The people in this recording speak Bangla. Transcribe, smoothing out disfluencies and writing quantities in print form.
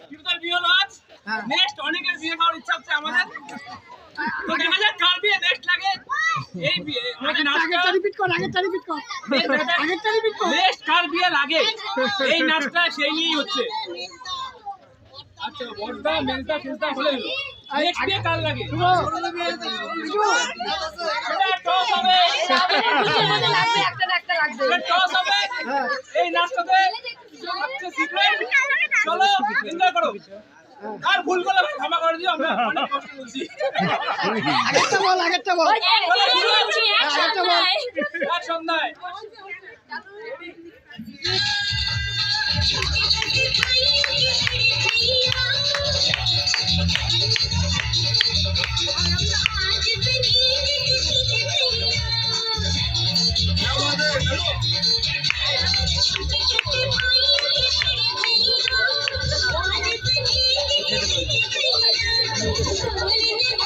টিপদার বিয়ে হলো আজ। নেক্সট অনেকের বিয়ে খাওয়ার ইচ্ছা হচ্ছে আমাদের। তো দেখা যাক কার বিয়ে নেক্সট লাগে। এই বিয়ে আগেরটা রিপিট কর নেক্সট কার বিয়ে লাগে এই নাচটা সেই নিয়েই হচ্ছে। আচ্ছা বড়দা মেজদা ফেজদা হলে হলো। নেক্সট বিয়ে কার লাগে? এটা টস হবে। এটা টস হবে। এই নাচটাতে সবচেয়ে সিক্রেট। চলো এনজয় করো। আর ভুল করলে ভাই ক্ষমা করে দিও, আমরা অনেক কষ্ট করছি। আগেরটা বল আর সন্ধ্যায় Thank you.